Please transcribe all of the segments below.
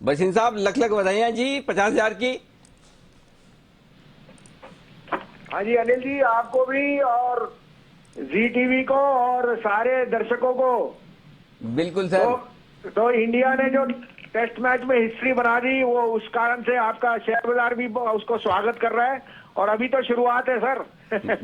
बशीन साहब लख लख बधाइयां जी 50,000 की। हाँ जी अनिल जी, आपको भी और जी टीवी को और सारे दर्शकों को। बिल्कुल सर। तो इंडिया ने जो टेस्ट मैच में हिस्ट्री बना दी, वो उस कारण से आपका शेयर बाजार भी उसको स्वागत कर रहा है, और अभी तो शुरुआत है सर।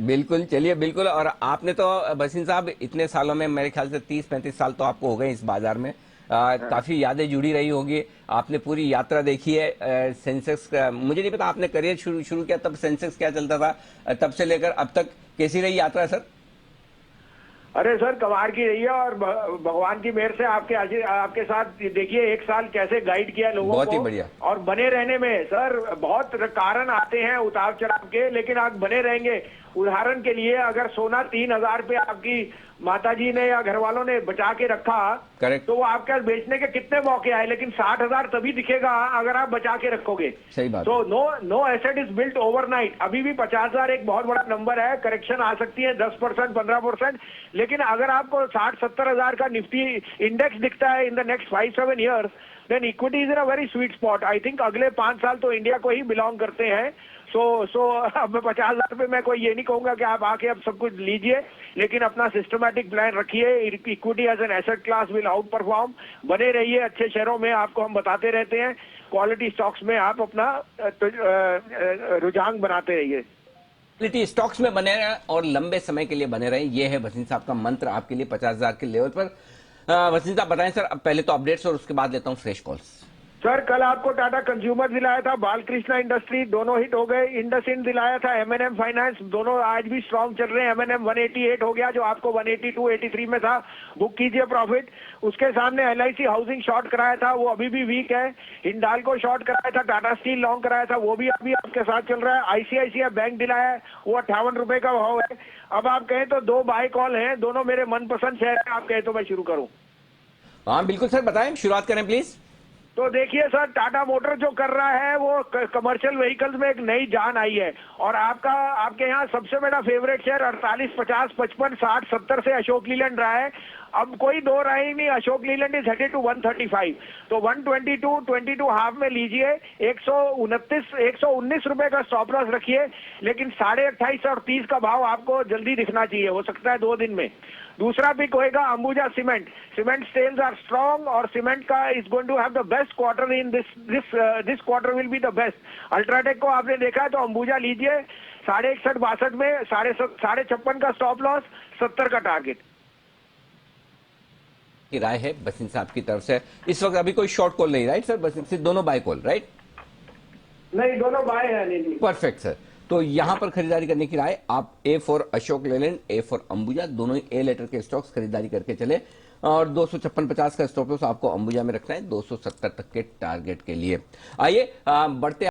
बिल्कुल, चलिए बिल्कुल। और आपने तो बशीन साहब इतने सालों में मेरे ख्याल से 30-35 साल तो आपको हो गए इस बाजार में। काफी यादें जुड़ी रही होगी। आपने पूरी यात्रा देखी है। सेंसेक्स का मुझे नहीं पता, आपने करियर शुरू शुरू किया तब सेंसेक्स क्या चलता था, तब से लेकर अब तक कैसी रही यात्रा सर? अरे सर, कमाल की रही है, और भगवान की मेहर से आपके साथ देखिए एक साल कैसे गाइड किया लोगों बहुत ही को। बढ़िया। और बने रहने में सर बहुत कारण आते हैं उतार चढ़ाव के, लेकिन आप बने रहेंगे। उदाहरण के लिए, अगर सोना 3,000 पे आपकी माताजी ने या घर वालों ने बचा के रखा, करेक्ट। तो वो आपके पास बेचने के कितने मौके आए, लेकिन 60,000 तभी दिखेगा अगर आप बचा के रखोगे। सही बात तो है। No asset is built overnight. अभी भी 50,000 एक बहुत बड़ा नंबर है, करेक्शन आ सकती है 10%, 15%, लेकिन अगर आपको 60-70,000 का निफ्टी इंडेक्स दिखता है in the next 5-7 years, then equity is in a very sweet spot. I think अगले 5 साल तो इंडिया को ही बिलोंग करते हैं। सो अब 50,000 पे मैं कोई ये नहीं कहूंगा कि आप आके अब सब कुछ लीजिए, लेकिन अपना सिस्टमैटिक प्लान रखिए। Equity as an asset class will outperform. बने रहिए अच्छे शेयरों में, आपको हम बताते रहते हैं। क्वालिटी स्टॉक्स में आप अपना रुझान बनाते रहिए। क्वालिटी स्टॉक्स में बने रहें और लंबे समय के लिए बने रहें, ये है बशीन साहब का मंत्र आपके लिए 50,000 के लेवल पर। बशीन साहब बताएं सर, अब पहले तो अपडेट्स और उसके बाद लेता हूं फ्रेश कॉल्स। सर, कल आपको टाटा कंज्यूमर दिलाया था, बालकृष्णा इंडस्ट्री दोनों हिट हो गए। इंडसइंड दिलाया था, एमएनएम फाइनेंस, दोनों आज भी स्ट्रांग चल रहे हैं। एमएनएम 188 हो गया, जो आपको 182-83 में था। बुक कीजिए प्रॉफिट। उसके सामने एलआईसी हाउसिंग शॉर्ट कराया था, वो अभी भी वीक है। हिंडाल्को शॉर्ट कराया था, टाटा स्टील लॉन्ग कराया था, वो भी अभी आपके साथ चल रहा है। आईसीआईसीआई बैंक दिलाया है, वो 58 रुपए का भाव है। अब आप कहें तो 2 बाय कॉल हैं, दोनों मेरे मनपसंद शेयर है। आप कहें तो मैं शुरू करूं? हाँ बिल्कुल सर, बताएं, शुरुआत करें प्लीज। तो देखिए सर, टाटा मोटर जो कर रहा है वो कमर्शियल व्हीकल्स में एक नई जान आई है। और आपके यहाँ सबसे बड़ा फेवरेट शेयर 48, 50, 55, 60, 70 से अशोक लीलैंड रहा है। अब कोई दो राय ही नहीं, Ashok Leyland is headed to 135। तो 122 हाफ में लीजिए। 119 रुपए का स्टॉप लॉस रखिए, लेकिन 28.5 और 30 का भाव आपको जल्दी दिखना चाहिए, हो सकता है 2 दिन में। दूसरा पिक होएगा Ambuja cement. Cement sales are strong, और सीमेंट का is going to have the best quarter in this quarter will be the best. UltraTech को आपने देखा है, तो अंबुजा लीजिए 61.62 में, 56.5 का स्टॉप लॉस, 70 का टारगेट। की राय है बशीन साहब की तरफ से। इस वक्त अभी कोई शॉर्ट कॉल नहीं, राइट सर? बशीन सिर्फ दोनों बाय कॉल, राइट? नहीं, दोनों बाय है अनिल जी। Perfect sir. तो यहां पर खरीदारी करने की राय, आप A for Ashok Leyland, A for Ambuja, दोनों ही ए लेटर के स्टॉक्स खरीदारी करके चले। और 256.50 का स्टॉप लॉस आपको अंबुजा में रखना है 270 तक के टारगेट के लिए। आइए बढ़ते